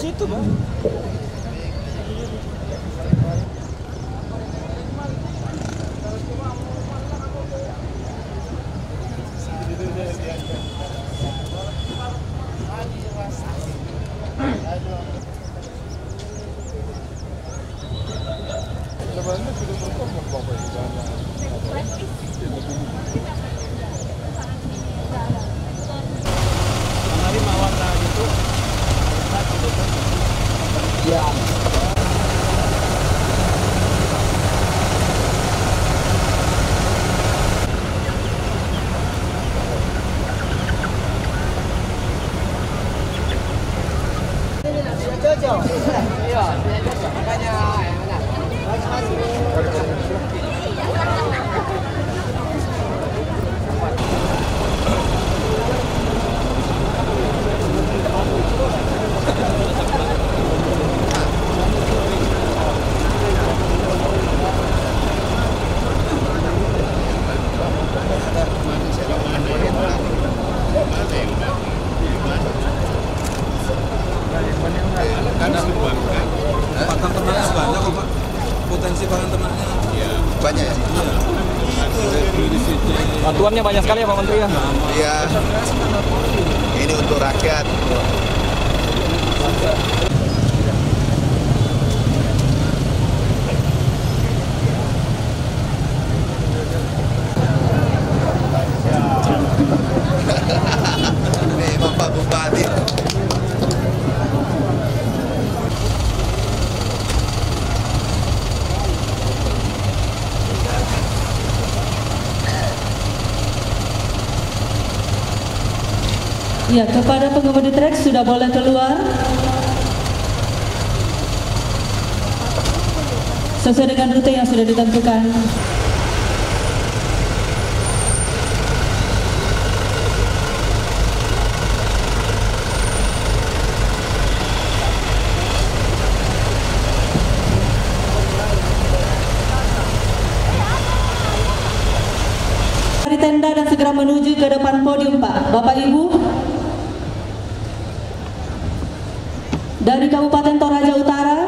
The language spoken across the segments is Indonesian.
situ, Bang. Potensi bahan temannya banyak ya? Bantuannya banyak sekali ya Pak Menteri ya? Iya, ini untuk rakyat. Nih Bapak Bupati. Ya, kepada pengemudi trek sudah boleh keluar sesuai dengan rute yang sudah ditentukan. Dari tenda dan segera menuju ke depan podium, Pak. Bapak Ibu dari Kabupaten Toraja Utara,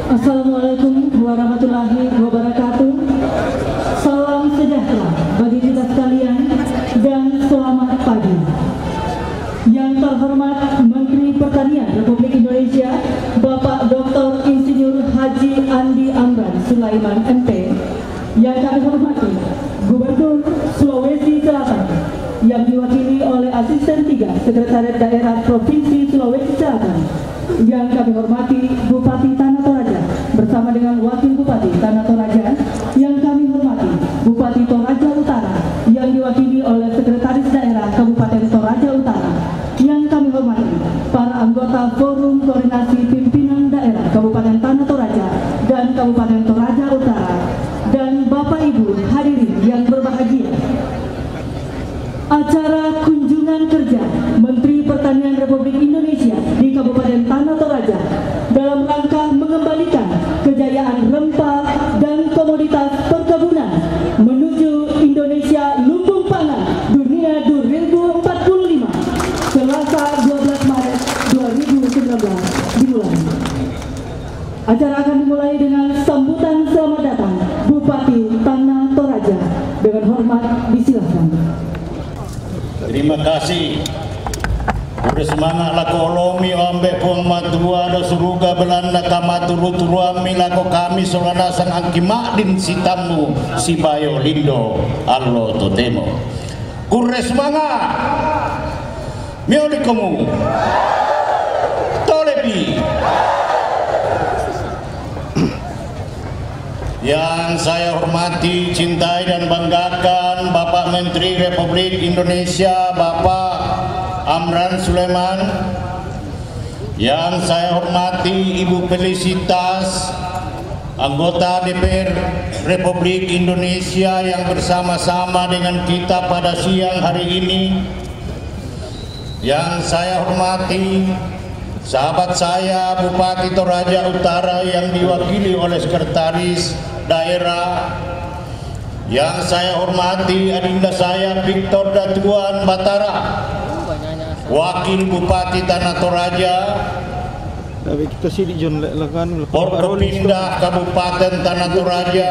Assalamualaikum warahmatullahi wabarakatuh. Salam sejahtera bagi kita sekalian dan selamat pagi. Yang terhormat Menteri Pertanian Republik Indonesia Bapak Dr. Insinyur Haji Andi Amran Sulaiman MP. Yang kami hormati Gubernur Sulawesi Selatan yang diwakili oleh Asisten 3 Sekretariat Daerah Provinsi Sulawesi Selatan. Yang kami hormati Bupati Tanah Toraja bersama dengan Wakil Bupati Tanah Toraja. Yang kami hormati Bupati Toraja Utara yang diwakili oleh Sekretaris Daerah Kabupaten Toraja Utara. Yang kami hormati para anggota Forum Koordinasi Pimpinan Daerah Kabupaten Tanah Toraja dan Kabupaten Toraja Utara. Dan Bapak Ibu hadirin yang berbahagia, acara kunjungan kerja Menteri Pertanian Republik Indonesia di Kabupaten Tanah Toraja dalam rangka mengembalikan kejayaan rempah dan komoditas perkebunan menuju Indonesia Lumbung Pangan Dunia 2045, Selasa 12 Maret 2019 dimulai. Acara akan dimulai dengan sambutan selamat datang Bupati Tanah Toraja. Dengan hormat disilahkan. Terima kasih. Udah semangat lako olomi ambek puang matua do suruga Belanda kamatulu turuami lako kami solana sang angkimakdin si tamu si bayo lindo allo totemo. Kurre semangat. Miolikomu. Tolebi. Yang saya hormati, cintai dan banggakan Bapak Menteri Republik Indonesia Bapak Amran Sulaiman, yang saya hormati Ibu Felicitas, anggota DPR Republik Indonesia yang bersama-sama dengan kita pada siang hari ini, yang saya hormati sahabat saya Bupati Toraja Utara yang diwakili oleh Sekretaris Daerah, yang saya hormati adinda saya Victor Datuan Batara, Wakil Bupati Tanah Toraja, Forkopimda Kabupaten Tanah Toraja,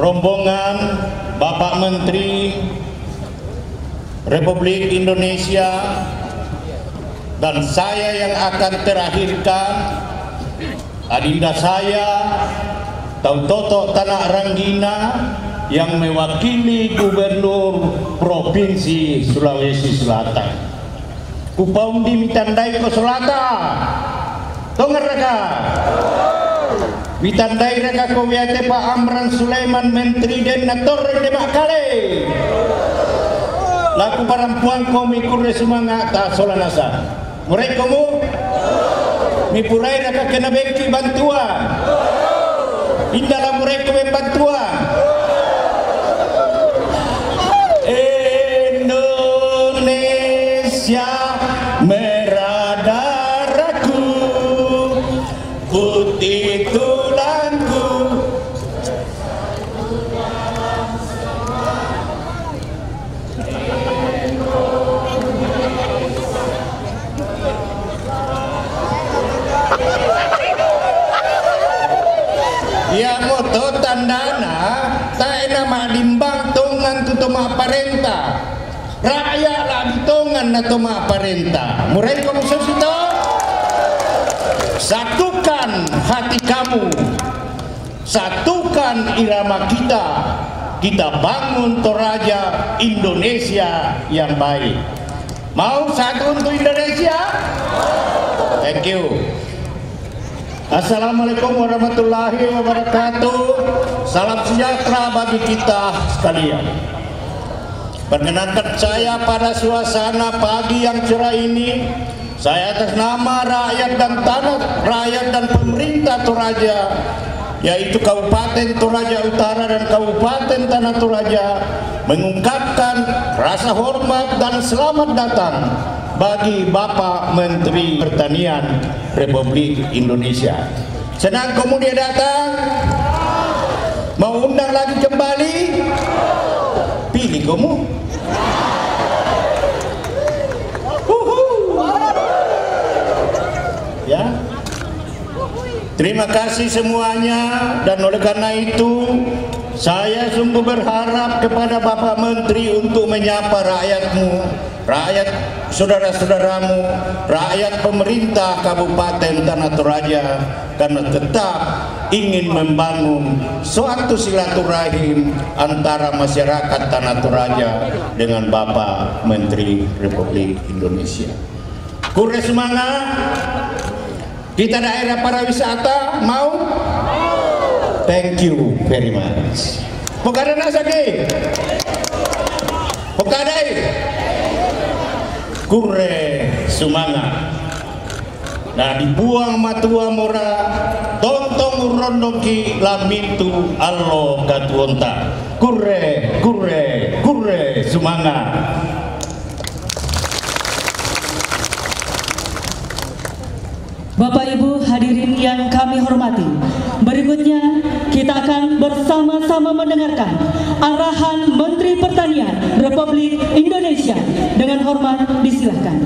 rombongan Bapak Menteri Republik Indonesia, dan saya yang akan terakhirkan adinda saya Toto Tanah Ranggina yang mewakili Gubernur Provinsi Sulawesi Selatan. Kupaundi mitandai ko Selatan. Tongar raka. Mitandai raka ko wiate Pak Amran Sulaiman Menteri den Torre de Makale. Laku parampuan ko mikure semangat ta solanasa. Murai komu mi purai raka kena beki bantuan. Indalah murai ko bantuan. Indonesia merah darahku, putih tulangku. Ya moto tandana tak enak madimbang tongan tutuma parenta. Rakyat lah ditongan atau mak parenta. Murai kamu sesito, satukan hati kamu, satukan irama kita. Kita bangun Toraja Indonesia yang baik. Mau satu untuk Indonesia? Thank you. Assalamualaikum warahmatullahi wabarakatuh. Salam sejahtera bagi kita sekalian. Perkenankan saya pada suasana pagi yang cerah ini, saya atas nama rakyat dan pemerintah Toraja, yaitu Kabupaten Toraja Utara dan Kabupaten Tanah Toraja, mengungkapkan rasa hormat dan selamat datang bagi Bapak Menteri Pertanian Republik Indonesia. Senang kamu dia datang? Mau undang lagi kembali? Pilih kamu. Ya. Terima kasih semuanya, dan oleh karena itu saya sungguh berharap kepada Bapak Menteri untuk menyapa rakyatmu, rakyat saudara-saudaramu, rakyat pemerintah Kabupaten Tanah Toraja, karena tetap ingin membangun suatu silaturahim antara masyarakat Tanah Toraja dengan Bapak Menteri Republik Indonesia. Kure semangat. Kita daerah pariwisata mau? Thank you very much. Pokada nasake. Pokada. Kure semangat. Nah, dibuang matua mora tontong rondoki lamintu allo katuonta. Kure semangat. Bapak Ibu hadirin yang kami hormati, berikutnya kita akan bersama-sama mendengarkan arahan Menteri Pertanian Republik Indonesia. Dengan hormat disilahkan.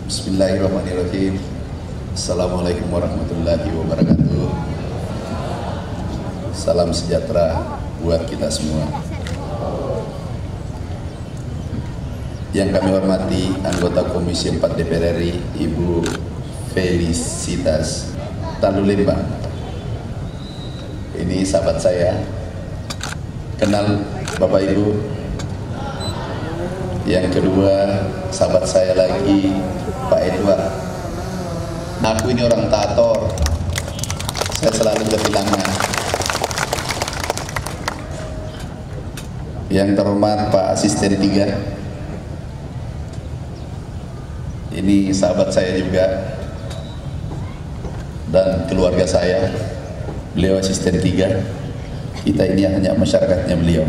Bismillahirrahmanirrahim. Assalamualaikum warahmatullahi wabarakatuh. Salam sejahtera buat kita semua. Yang kami hormati anggota Komisi 4 DPR RI Ibu Felicitas Talulemba. Ini sahabat saya. Kenal Bapak Ibu. Yang kedua sahabat saya lagi Pak Edward. Aku ini orang tator, saya selalu kehilangan. Yang terhormat Pak Asisten 3, ini sahabat saya juga dan keluarga saya. Beliau Asisten 3, kita ini hanya masyarakatnya beliau.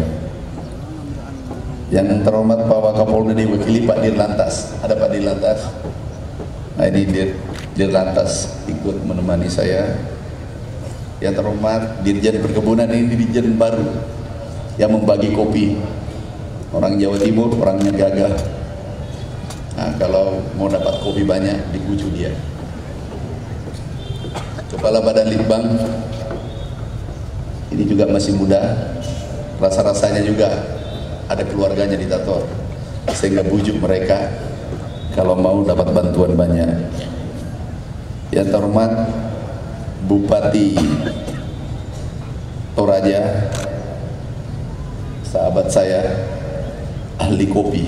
Yang terhormat Pak Wakapolda diwakili Pak Dirlantas, ada Pak Dirlantas. Nah ini Dirlantas ikut menemani saya. Yang terhormat Dirjen Perkebunan, ini Dirjen baru yang membagi kopi. Orang Jawa Timur, orangnya gagah. Nah, kalau mau dapat kopi banyak, dikucu dia. Kepala Badan Litbang, ini juga masih muda. Rasa-rasanya juga ada keluarganya di Tator, sehingga bujuk mereka kalau mau dapat bantuan banyak. Yang terhormat Bupati Toraja, sahabat saya, ahli kopi.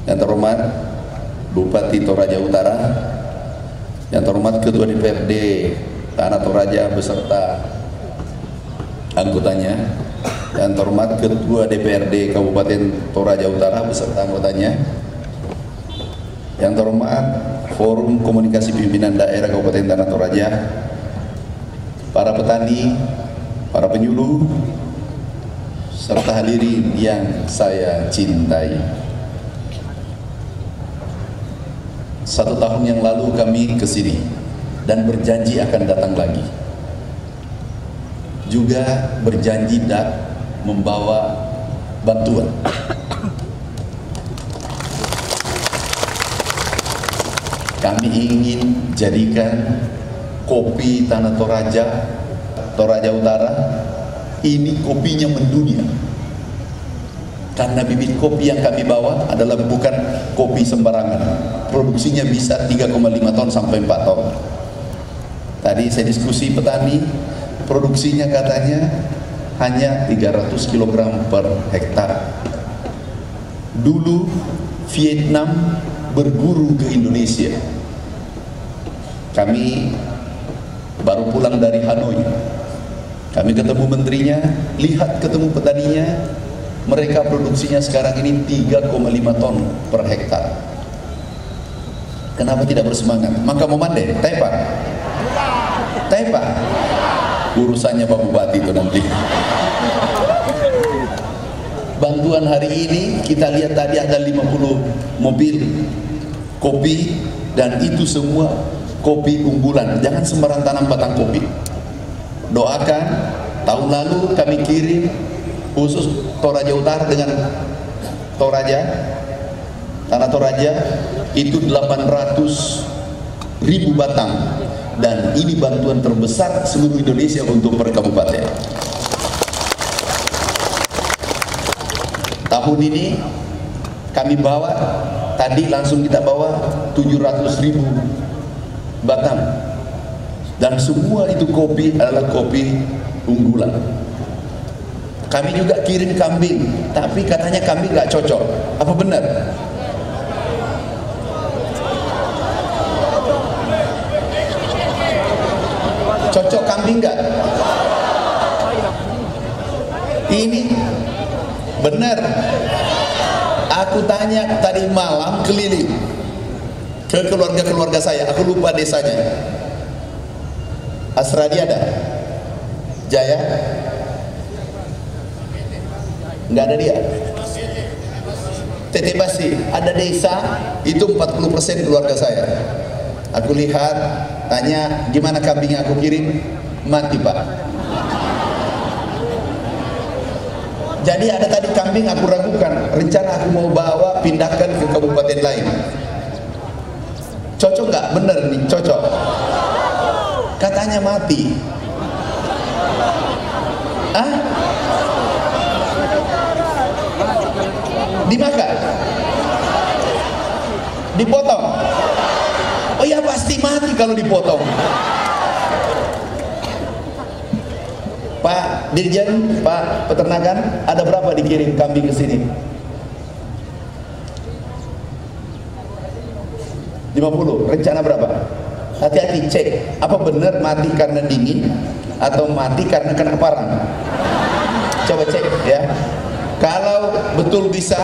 Yang terhormat Bupati Toraja Utara, yang terhormat Ketua DPRD Tanah Toraja beserta anggotanya, yang terhormat Ketua DPRD Kabupaten Toraja Utara beserta anggotanya, yang terhormat Forum Komunikasi Pimpinan Daerah Kabupaten Tanah Toraja, para petani, para penyuluh, serta hadirin yang saya cintai. 1 tahun yang lalu kami ke sini dan berjanji akan datang lagi. Juga berjanji membawa bantuan. Kami ingin jadikan kopi Tanah Toraja, Toraja Utara, ini kopinya mendunia. Karena bibit kopi yang kami bawa adalah bukan kopi sembarangan. Produksinya bisa 3,5 ton sampai 4 ton. Tadi saya diskusi petani, produksinya katanya hanya 300 kg per hektar. Dulu Vietnam berguru ke Indonesia. Kami baru pulang dari Hanoi. Kami ketemu menterinya, lihat ketemu petaninya, mereka produksinya sekarang ini 3,5 ton per hektar. Kenapa tidak bersemangat? Maka mau mandai, Taipa, urusannya Pak Bupati itu nanti. Bantuan hari ini kita lihat tadi ada 50 mobil kopi, dan itu semua kopi unggulan. Jangan sembarang tanam batang kopi. Doakan, tahun lalu kami kirim khusus Toraja Utara dengan Toraja, Tanah Toraja itu 800.000 batang, dan ini bantuan terbesar seluruh Indonesia untuk per kabupaten. Tahun ini kami bawa, tadi langsung kita bawa 700.000 batang, dan semua itu kopi adalah kopi unggulan. Kami juga kirim kambing, tapi katanya kambing nggak cocok. Apa benar? Cocok kambing nggak? Ini benar. Aku tanya tadi malam keliling ke keluarga-keluarga saya, aku lupa desanya. Asradi ada? Jaya? Nggak ada dia. Tete Basi ada desa itu 40% keluarga saya. Aku lihat, tanya gimana kambing yang aku kirim, mati Pak. Jadi ada tadi kambing aku ragukan, rencana aku mau bawa pindahkan ke kabupaten lain. Cocok nggak? Bener nih, cocok. Katanya mati. Ah? Dimakan? Dipotong? Oh ya pasti mati kalau dipotong. Pak Dirjen, Pak Peternakan, ada berapa dikirim kambing ke sini? 50. Rencana berapa? Hati-hati, cek apa benar mati karena dingin atau mati karena kena parang. Coba cek ya. Kalau betul bisa,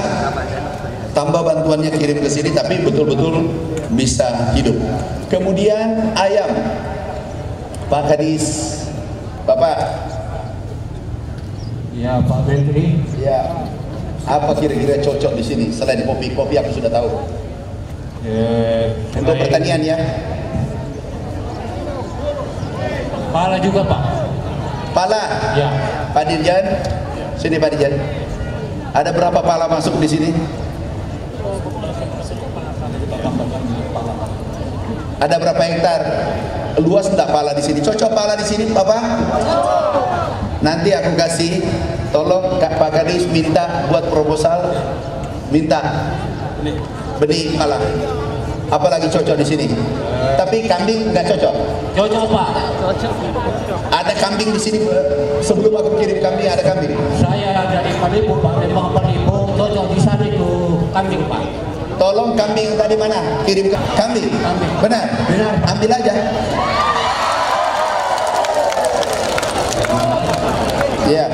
tambah bantuannya kirim ke sini, tapi betul-betul bisa hidup. Kemudian ayam, Pak Kadis, Bapak. Ya Pak Menteri. Ya, apa kira-kira cocok di sini selain kopi? Kopi aku sudah tahu. Untuk pertanian ya. Pala juga Pak. Pala. Ya. Pak Dirjan, sini Pak Dirjan. Ada berapa pala masuk di sini? Ada berapa hektar? Luas enggak pala di sini? Cocok pala di sini, Bapak? Nanti aku kasih, tolong Pak Kadis minta buat proposal, minta benih pala. Apalagi cocok di sini. Tapi kambing nggak cocok. Cocok Pak. Ada kambing di sini. Sebelum aku kirim kambing, ada kambing. Saya dari Palipu Pak, Lembang Palipu, cocok di sana itu kambing Pak. Tolong kambing tadi mana? Kirim kambing. Benar? Benar. Ambil aja. Ya.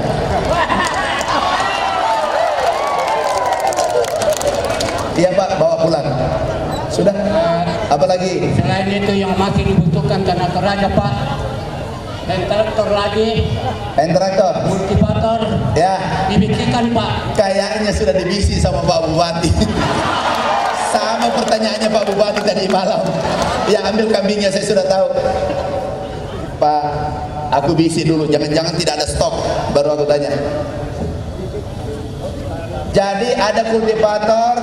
Iya Pak, bawa pulang. Sudah. Apalagi? Selain itu yang masih dibutuhkan tanah Toraja Pak, dan traktor lagi, Traktor. kultivator, Ya. dibikinkan Pak. Kayaknya sudah dibisi sama Pak Bupati. Sama pertanyaannya Pak Bupati tadi malam. Ya, ambil kambingnya, saya sudah tahu. Pak, aku bisi dulu. Jangan-jangan tidak ada stok, baru aku tanya. Jadi ada kultivator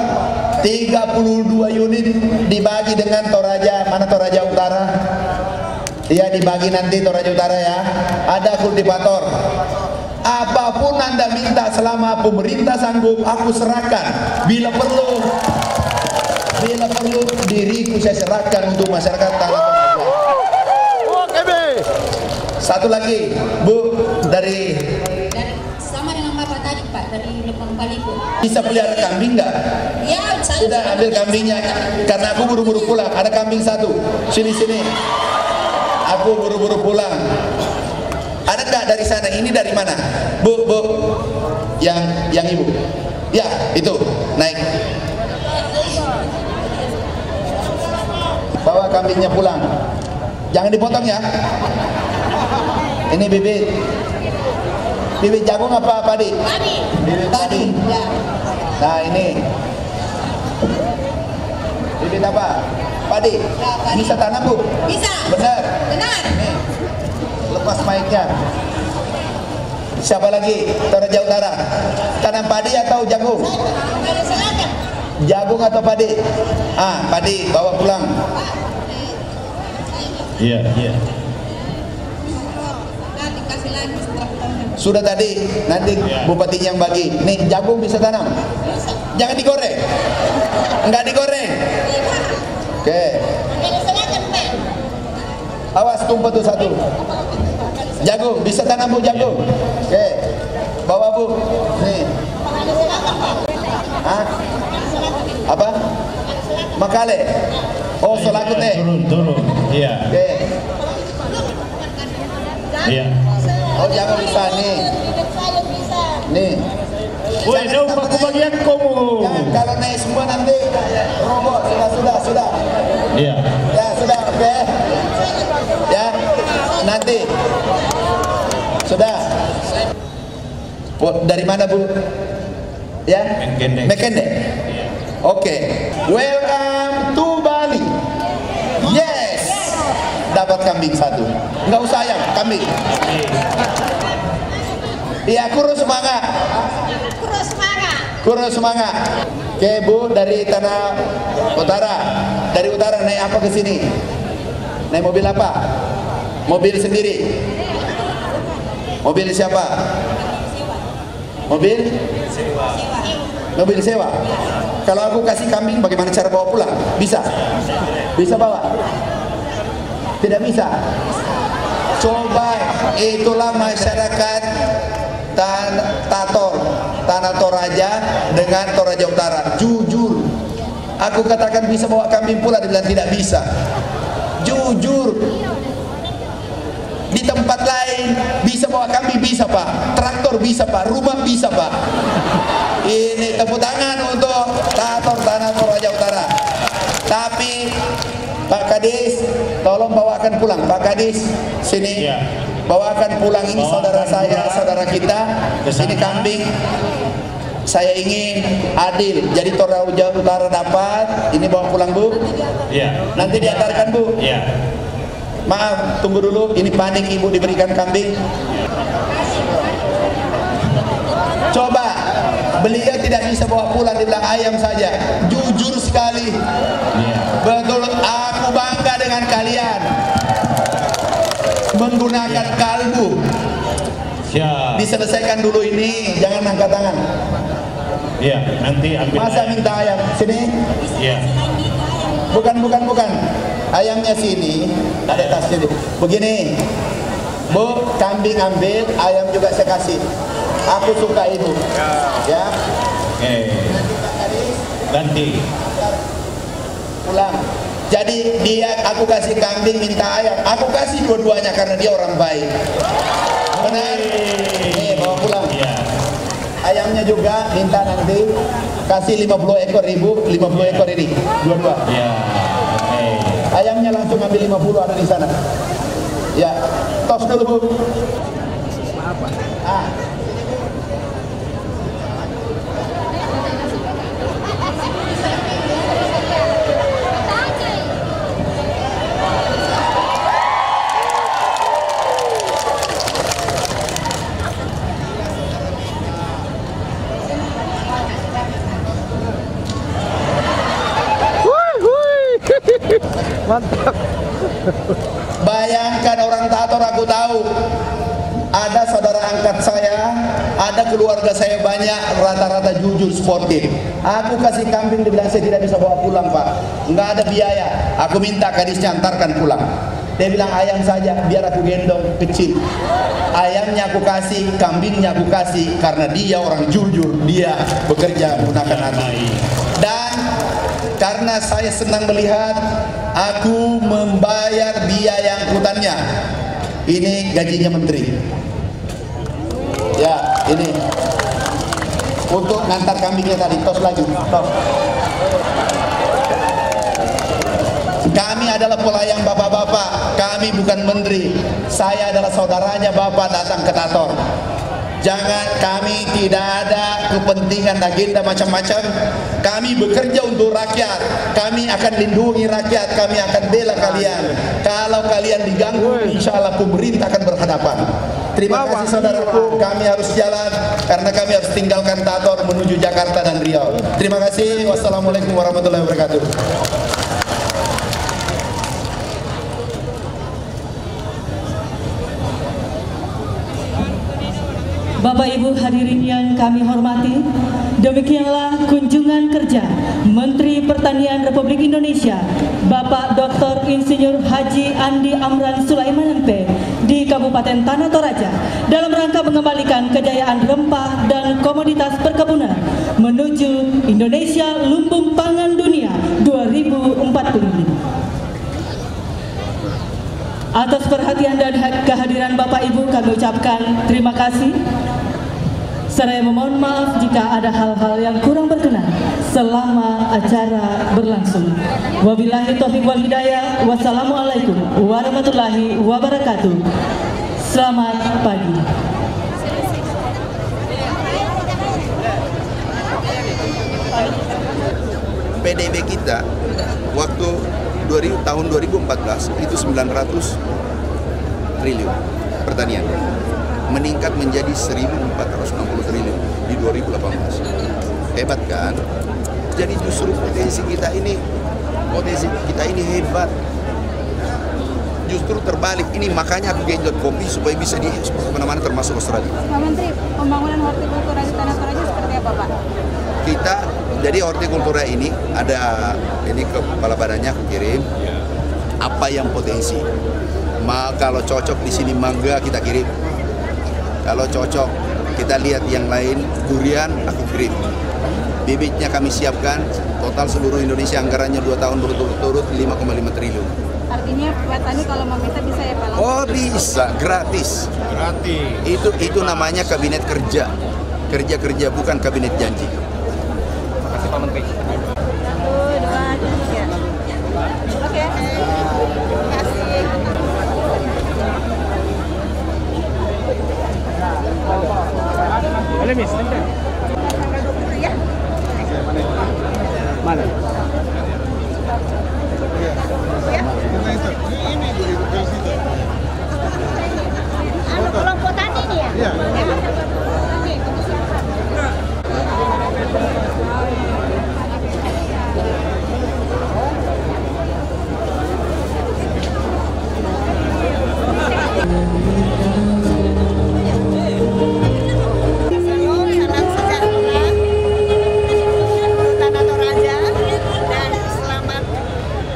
32 unit dibagi dengan Toraja. Mana Toraja Utara? Iya, dibagi nanti Toraja Utara ya. Ada kultivator. Apapun Anda minta selama pemerintah sanggup, aku serahkan. Bila perlu diriku saya serahkan untuk masyarakat tanah Toraja. Satu lagi, Bu, dari sama dengan Bapak tadi Pak, dari Lembang Palipu. bisa pelihara kambing nggak? Ya, saya Sudah ambil kambingnya, karena aku buru-buru pulang. Ada kambing satu, sini. Aku buru-buru pulang. Ada nggak dari sana? Ini dari mana? Bu, yang ibu. Ya, itu naik. Bawa kambingnya pulang. Jangan dipotong ya. Ini bibit. Bibit jagung apa padi? Padi. Bibit padi. Ya. Nah ini bibit apa? Padi. Ya, padi. Bisa tanam Bu? Bisa. Benar. Benar. Nih, lepas mic-nya. Siapa lagi? Toraja Utara. Tanam padi atau jagung? Dari selatan. Jagung atau padi? Padi bawa pulang. Iya. Nanti kasih lagi setelah pulang. Sudah tadi, nanti bupatinya yang bagi. Nih jagung bisa tanam. Jangan digoreng. Enggak digoreng. Oke. Dari selatan Pak. Awas tumpah tuh satu. Jagung bisa tanam Bu, jagung. Oke. Bawa Bu. Nih. Dari selatan Pak. Apa? Makale. Oh, Solakut Turun. Iya. Oke. Iya. Oh, jangan bisa nih. Nih. Woi, dong aku bagian kamu. Jangan, kalau naik semua nanti robot. Sudah. Iya. Ya, sudah, oke. Ya. Nanti. Sudah. Dari mana, Bu? Ya? Mekende. Oke. Welcome to Bali. Yes. Dapat kambing satu. Enggak usah ayam, kambing. Iya, kurus semangat. Kurus semangat. Oke, Bu, dari tanah utara. Dari utara naik apa ke sini? Naik mobil apa? Mobil sendiri. Mobil siapa? Mobil sewa. Kalau aku kasih kambing, bagaimana cara bawa pulang? Bisa? Bisa bawa? Tidak bisa? Coba, itulah masyarakat Tanah Toraja dengan Toraja Utara. Jujur, aku katakan bisa bawa kambing pula, dia bilang tidak bisa. jujur. Di tempat lain bisa bawa kambing, bisa Pak, traktor bisa Pak, rumah bisa Pak. Ini tepuk tangan untuk Tanah Toraja Utara. Tapi Pak Kadis, tolong bawakan pulang. Pak Kadis, sini. Ya. Bawakan pulang ini saudara saya, saudara kita. Ini kambing. Saya ingin adil. Jadi Toraja Utara dapat. Ini bawa pulang Bu. Iya. Nanti diantarkan Bu. Iya. Maaf, tunggu dulu. Ini panik ibu diberikan kambing. Coba, beliau tidak bisa bawa pulang, dibilang ayam saja. Jujur sekali. Betul, aku bangga dengan kalian. Menggunakan kalbu. Siap. Diselesaikan dulu ini, jangan angkat tangan. Iya, nanti ambil. Masa minta ayam? Sini. Iya. Bukan. Ayamnya sini, ada tasnya. Begini, Bu, kambing ambil, ayam juga saya kasih. Aku suka ibu. Ya. Oke. Ganti. Pulang. Jadi aku kasih kambing, minta ayam. Aku kasih dua-duanya karena dia orang baik. Benar? Nih, bawa pulang. Iya. Ayamnya juga minta nanti kasih 50 ekor ibu, 50 ekor ini, dua-dua. Iya. Oke. Ayamnya langsung ambil 50, ada di sana. Ya, tos dulu Bu. Ah. Mantap. Bayangkan orang Tator, aku tahu ada saudara angkat saya, ada keluarga saya banyak, rata-rata jujur sportif. Aku kasih kambing, dibilang saya tidak bisa bawa pulang Pak, nggak ada biaya. Aku minta kadisnya antarkan pulang. Dia bilang ayam saja, biar aku gendong kecil. Ayamnya aku kasih, kambingnya aku kasih, karena dia orang jujur, dia bekerja menggunakan hati. Dan karena saya senang melihat, aku membayar biaya angkutannya. Ini gajinya menteri. Ya, ini untuk ngantar kambingnya tadi. Tos lagi, tos. Kami adalah pelayan bapak-bapak. Kami bukan menteri. Saya adalah saudaranya bapak datang ke Tator. Jangan, kami tidak ada kepentingan agenda macam-macam. Kami bekerja untuk rakyat. Kami akan lindungi rakyat. Kami akan bela kalian. Kalau kalian diganggu, insya Allah pemerintah akan berhadapan. Terima kasih saudaraku. Kami harus jalan karena kami harus tinggalkan Tator menuju Jakarta dan Riau. Terima kasih. Wassalamualaikum warahmatullahi wabarakatuh. Bapak Ibu hadirin yang kami hormati, demikianlah kunjungan kerja Menteri Pertanian Republik Indonesia Bapak Dr. Insinyur Haji Andi Amran Sulaiman MP di Kabupaten Tanah Toraja dalam rangka mengembalikan kejayaan rempah dan komoditas perkebunan menuju Indonesia Lumbung Pangan Dunia 2045. Atas perhatian dan kehadiran Bapak Ibu kami ucapkan terima kasih. Saya memohon maaf jika ada hal-hal yang kurang berkenan selama acara berlangsung. Wabillahi taufiq wal hidayah. Wassalamualaikum warahmatullahi wabarakatuh. Selamat pagi. PDB kita waktu tahun 2014 itu 900 triliun pertanian, meningkat menjadi 1.460 triliun di 2018. Hebat kan? Jadi justru potensi kita ini hebat. Justru terbalik, ini makanya aku genjot kopi supaya bisa diekspor kemana-mana termasuk Australia. Pak Menteri, pembangunan hortikultura di Tanah Toraja seperti apa Pak? Kita, jadi hortikultura ini ada, ini ke kepala badannya aku kirim, apa yang potensi. Kalau cocok di sini mangga kita kirim. Kalau cocok kita lihat yang lain, durian aku kirim. Bibitnya kami siapkan, total seluruh Indonesia anggarannya 2 tahun berturut-turut 5,5 triliun. Artinya Pak Tani kalau meminta bisa ya Pak? Oh bisa, gratis. Itu namanya kabinet kerja. Kerja bukan kabinet janji. Makasih Pak Menteri. 1, 2, 3. Oke. Terima kasih. Boleh Miss, nanti. Ya. Mana? Anu kelompok tani nih ya? Iya. Salam sejahtera Tanah Toraja dan selamat,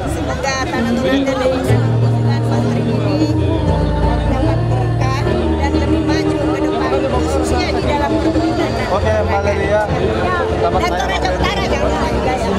semoga Tanah Toraja dari dalam kunjungan menteri ini dapat berkah dan lebih maju ke depan, khususnya di dalam kepemimpinan. Oke, Mbak Lelia. Dan Toraja Utara jangan lupa juga ya.